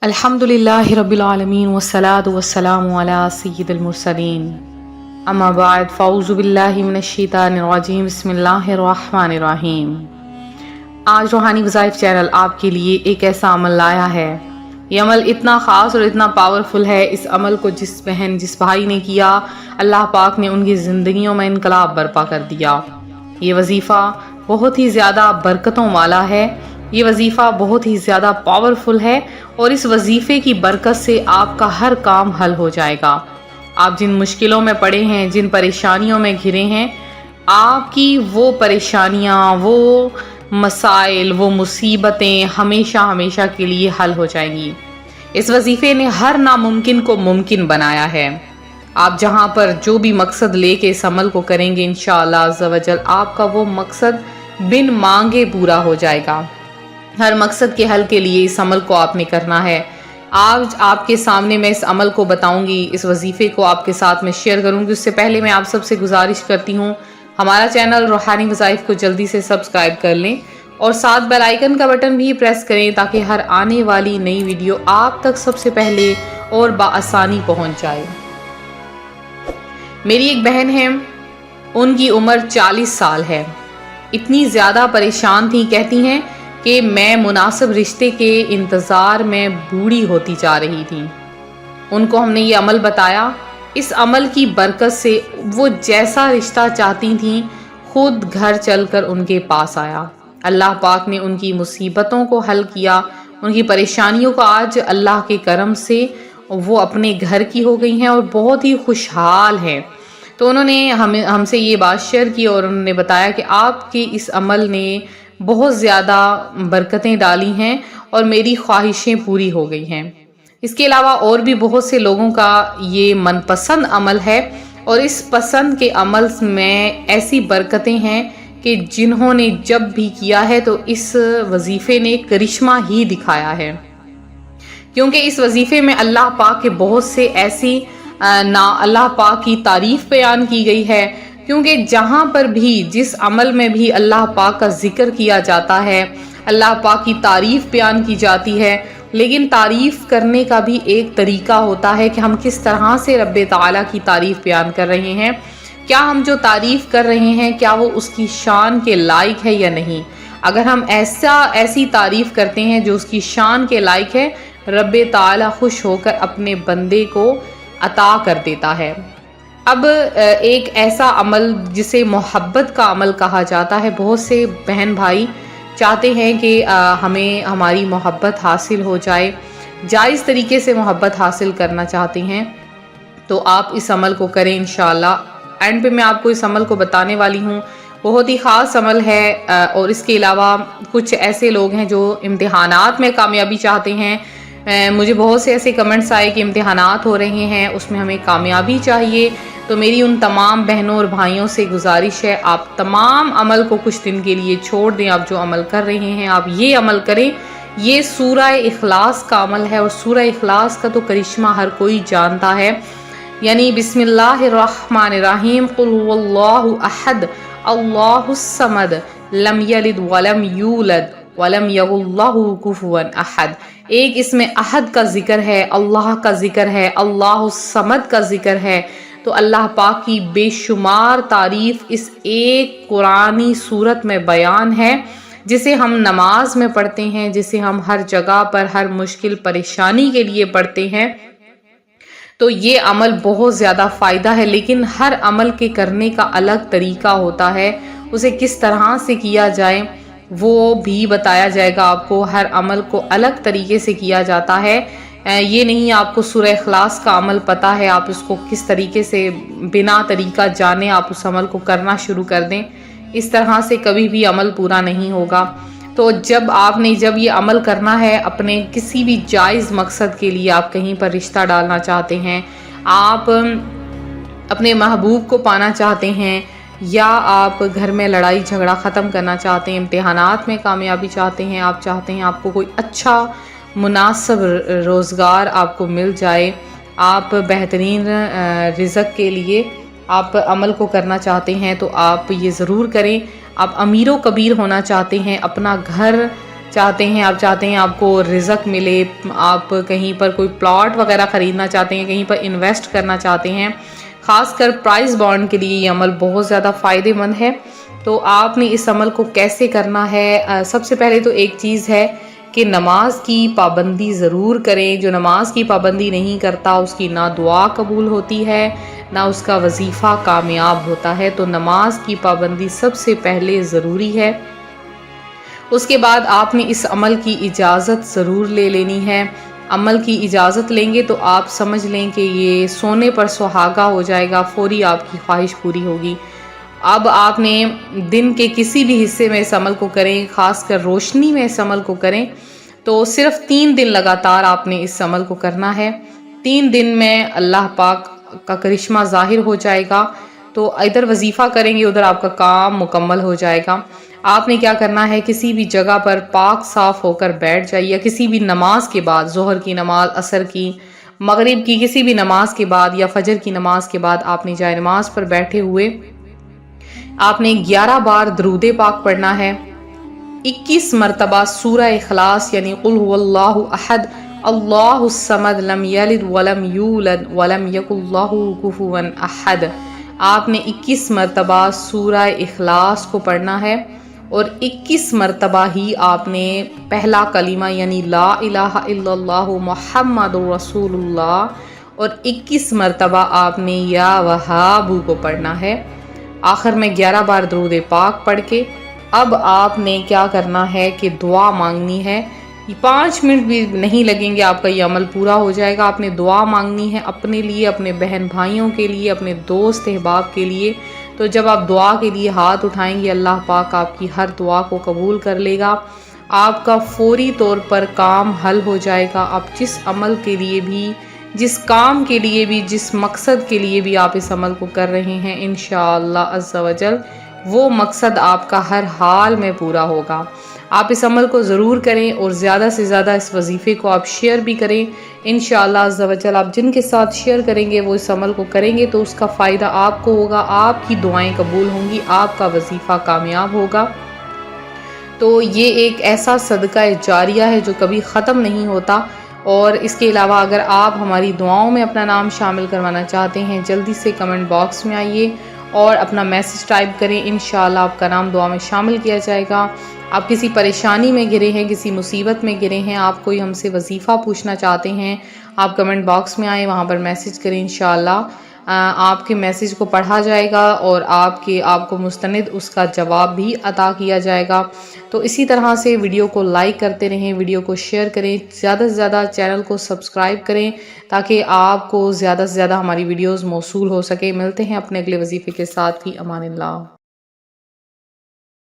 الحمدللہ رب العالمین والصلاة والسلام علی سید المرسلین اما بعد فاعوذ باللہ من الشیطان الرجیم بسم اللہ الرحمن الرحیم۔ آج روحانی وظائف چینل آپ کے لیے ایک ایسا عمل لایا ہے۔ یہ عمل اتنا خاص اور اتنا پاورفل ہے، اس عمل کو جس بہن جس بھائی نے کیا، اللہ پاک نے ان کی زندگیوں میں انقلاب برپا کر دیا۔ یہ وظیفہ بہت ہی زیادہ برکتوں والا ہے، یہ وظیفہ بہت ہی زیادہ پاورفل ہے اور اس وظیفے کی برکت سے آپ کا ہر کام حل ہو جائے گا۔ آپ جن مشکلوں میں پڑے ہیں، جن پریشانیوں میں گھرے ہیں، آپ کی وہ پریشانیاں، وہ مسائل، وہ مصیبتیں ہمیشہ کے لیے حل ہو جائیں گی۔ اس وظیفے نے ہر ناممکن کو ممکن بنایا ہے۔ آپ جہاں پر جو بھی مقصد لے کے اس عمل کو کریں گے، انشاءاللہ عز و جل آپ کا وہ مقصد بن مانگے پورا ہو جائے گا۔ ہر مقصد کے حل کے لیے اس عمل کو آپ نے کرنا ہے۔ آج آپ کے سامنے میں اس عمل کو بتاؤں گی، اس وظیفے کو آپ کے ساتھ میں شیئر کروں گی۔ اس سے پہلے میں آپ سب سے گزارش کرتی ہوں، ہمارا چینل روحانی وظائف کو جلدی سے سبسکرائب کر لیں اور ساتھ بیل آئیکن کا بٹن بھی پریس کریں تاکہ ہر آنے والی نئی ویڈیو آپ تک سب سے پہلے اور بآسانی پہنچ جائے۔ میری ایک بہن ہے، ان کی عمر 40 سال ہے، اتنی زیادہ پریشان تھی، کہتی ہیں کہ میں مناسب رشتے کے انتظار میں بوڑھی ہوتی جا رہی تھی۔ ان کو ہم نے یہ عمل بتایا، اس عمل کی برکت سے وہ جیسا رشتہ چاہتی تھیں خود گھر چل کر ان کے پاس آیا۔ اللہ پاک نے ان کی مصیبتوں کو حل کیا، ان کی پریشانیوں کو آج اللہ کے کرم سے وہ اپنے گھر کی ہو گئی ہیں اور بہت ہی خوشحال ہیں۔ تو انہوں نے ہم سے یہ بات شیئر کی اور انہوں نے بتایا کہ آپ کے اس عمل نے بہت زیادہ برکتیں ڈالی ہیں اور میری خواہشیں پوری ہو گئی ہیں۔ اس کے علاوہ اور بھی بہت سے لوگوں کا یہ من پسند عمل ہے اور اس پسند کے عمل میں ایسی برکتیں ہیں کہ جنہوں نے جب بھی کیا ہے تو اس وظیفے نے کرشمہ ہی دکھایا ہے، کیونکہ اس وظیفے میں اللہ پاک کے بہت سے ایسی اللہ پاک کی تعریف بیان کی گئی ہے، کیونکہ جہاں پر بھی جس عمل میں بھی اللہ پاک کا ذکر کیا جاتا ہے، اللہ پاک کی تعریف بیان کی جاتی ہے، لیکن تعریف کرنے کا بھی ایک طریقہ ہوتا ہے کہ ہم کس طرح سے رب تعالیٰ کی تعریف بیان کر رہے ہیں۔ کیا ہم جو تعریف کر رہے ہیں کیا وہ اس کی شان کے لائق ہے یا نہیں؟ اگر ہم ایسی تعریف کرتے ہیں جو اس کی شان کے لائق ہے، رب تعالیٰ خوش ہو کر اپنے بندے کو عطا کر دیتا ہے۔ اب ایک ایسا عمل جسے محبت کا عمل کہا جاتا ہے، بہت سے بہن بھائی چاہتے ہیں کہ ہمیں ہماری محبت حاصل ہو جائے، جائز طریقے سے محبت حاصل کرنا چاہتے ہیں، تو آپ اس عمل کو کریں انشاءاللہ۔ اینڈ پہ میں آپ کو اس عمل کو بتانے والی ہوں، بہت ہی خاص عمل ہے۔ اور اس کے علاوہ کچھ ایسے لوگ ہیں جو امتحانات میں کامیابی چاہتے ہیں۔ مجھے بہت سے ایسے کمنٹس آئے کہ امتحانات ہو رہے ہیں، اس میں ہمیں کامیابی چاہیے، تو میری ان تمام بہنوں اور بھائیوں سے گزارش ہے، آپ تمام عمل کو کچھ دن کے لیے چھوڑ دیں۔ آپ جو عمل کر رہے ہیں آپ یہ عمل کریں۔ یہ سورہ اخلاص کا عمل ہے اور سورہ اخلاص کا تو کرشمہ ہر کوئی جانتا ہے، یعنی بسم اللہ الرحمن الرحیم، قل هو اللہ احد اللہ الصمد لم یلد ولم یولد ولم یکن لہ کفوا احد۔ ایک اس میں احد کا ذکر ہے، اللہ کا ذکر ہے، اللہ الصمد کا ذکر ہے، تو اللہ پاک کی بے شمار تعریف اس ایک قرآنی صورت میں بیان ہے، جسے ہم نماز میں پڑھتے ہیں، جسے ہم ہر جگہ پر ہر مشکل پریشانی کے لیے پڑھتے ہیں۔ تو یہ عمل بہت زیادہ فائدہ ہے، لیکن ہر عمل کے کرنے کا الگ طریقہ ہوتا ہے، اسے کس طرح سے کیا جائے وہ بھی بتایا جائے گا آپ کو۔ ہر عمل کو الگ طریقے سے کیا جاتا ہے، یہ نہیں آپ کو سورہ اخلاص کا عمل پتہ ہے آپ اس کو کس طریقے سے بنا طریقہ جانے آپ اس عمل کو کرنا شروع کر دیں، اس طرح سے کبھی بھی عمل پورا نہیں ہوگا۔ تو جب یہ عمل کرنا ہے اپنے کسی بھی جائز مقصد کے لیے، آپ کہیں پر رشتہ ڈالنا چاہتے ہیں، آپ اپنے محبوب کو پانا چاہتے ہیں، یا آپ گھر میں لڑائی جھگڑا ختم کرنا چاہتے ہیں، امتحانات میں کامیابی چاہتے ہیں، آپ چاہتے ہیں آپ کو کوئی اچھا مناسب روزگار آپ کو مل جائے، آپ بہترین رزق کے لیے آپ عمل کو کرنا چاہتے ہیں، تو آپ یہ ضرور کریں۔ آپ امیر و کبیر ہونا چاہتے ہیں، اپنا گھر چاہتے ہیں، آپ چاہتے ہیں آپ کو رزق ملے، آپ کہیں پر کوئی پلاٹ وغیرہ خریدنا چاہتے ہیں، کہیں پر انویسٹ کرنا چاہتے ہیں، خاص کر پرائز بانڈ کے لیے یہ عمل بہت زیادہ فائدہ مند ہے۔ تو آپ نے اس عمل کو کیسے کرنا ہے؟ سب سے پہلے تو ایک چیز ہے کہ نماز کی پابندی ضرور کریں۔ جو نماز کی پابندی نہیں کرتا اس کی نہ دعا قبول ہوتی ہے نہ اس کا وظیفہ کامیاب ہوتا ہے۔ تو نماز کی پابندی سب سے پہلے ضروری ہے۔ اس کے بعد آپ نے اس عمل کی اجازت ضرور لے لینی ہے۔ عمل کی اجازت لیں گے تو آپ سمجھ لیں کہ یہ سونے پر سہاگا ہو جائے گا، فوری آپ کی خواہش پوری ہوگی۔ اب آپ نے دن کے کسی بھی حصے میں اس عمل کو کریں، خاص کر روشنی میں اس عمل کو کریں، تو صرف 3 دن لگاتار آپ نے اس عمل کو کرنا ہے۔ 3 دن میں اللہ پاک کا کرشمہ ظاہر ہو جائے گا۔ تو ادھر وظیفہ کریں گے، ادھر آپ کا کام مکمل ہو جائے گا۔ آپ نے کیا کرنا ہے، کسی بھی جگہ پر پاک صاف ہو کر بیٹھ جائیے، یا کسی بھی نماز کے بعد، ظہر کی نماز، عصر کی، مغرب کی کسی بھی نماز کے بعد یا فجر کی نماز کے بعد آپ نے جائے نماز پر بیٹھے ہوئے آپ نے 11 بار درود پاک پڑھنا ہے، 21 مرتبہ سورہ اخلاص یعنی قل هو اللہ احد اللہ الصمد لم یلد ولم یولد ولم یکن لہ کفوا احد۔ آپ نے 21 مرتبہ سورہ اخلاص کو پڑھنا ہے، اور 21 مرتبہ ہی آپ نے پہلا کلمہ یعنی لا الہ الا اللہ محمد رسول اللہ، اور 21 مرتبہ آپ نے یا وہاب کو پڑھنا ہے۔ آخر میں 11 بار درود پاک پڑھ کے اب آپ نے کیا کرنا ہے کہ دعا مانگنی ہے۔ 5 منٹ بھی نہیں لگیں گے، آپ کا یہ عمل پورا ہو جائے گا۔ آپ نے دعا مانگنی ہے اپنے لیے، اپنے بہن بھائیوں کے لیے، اپنے دوست احباب کے لیے۔ تو جب آپ دعا کے لیے ہاتھ اٹھائیں گے، اللہ پاک آپ کی ہر دعا کو قبول کر لے گا، آپ کا فوری طور پر کام حل ہو جائے گا۔ آپ جس عمل کے لیے بھی، جس کام کے لیے بھی، جس مقصد کے لیے بھی آپ اس عمل کو کر رہے ہیں، انشاءاللہ عز و جل وہ مقصد آپ کا ہر حال میں پورا ہوگا۔ آپ اس عمل کو ضرور کریں، اور زیادہ سے زیادہ اس وظیفے کو آپ شیئر بھی کریں۔ انشاءاللہ عز و جل آپ جن کے ساتھ شیئر کریں گے وہ اس عمل کو کریں گے تو اس کا فائدہ آپ کو ہوگا، آپ کی دعائیں قبول ہوں گی، آپ کا وظیفہ کامیاب ہوگا۔ تو یہ ایک ایسا صدقہ جاریہ ہے جو کبھی ختم نہیں ہوتا۔ اور اس کے علاوہ اگر آپ ہماری دعاؤں میں اپنا نام شامل کروانا چاہتے ہیں، جلدی سے کمنٹ باکس میں آئیے اور اپنا میسج ٹائپ کریں، انشاءاللہ آپ کا نام دعا میں شامل کیا جائے گا۔ آپ کسی پریشانی میں گرے ہیں، کسی مصیبت میں گرے ہیں، آپ کوئی ہم سے وظیفہ پوچھنا چاہتے ہیں، آپ کمنٹ باکس میں آئیں، وہاں پر میسج کریں، انشاءاللہ آپ کے میسج کو پڑھا جائے گا اور آپ کو مستند اس کا جواب بھی عطا کیا جائے گا۔ تو اسی طرح سے ویڈیو کو لائک کرتے رہیں، ویڈیو کو شیئر کریں، زیادہ سے زیادہ چینل کو سبسکرائب کریں تاکہ آپ کو زیادہ سے زیادہ ہماری ویڈیوز موصول ہو سکے۔ ملتے ہیں اپنے اگلے وظیفے کے ساتھ، ہی امان اللہ۔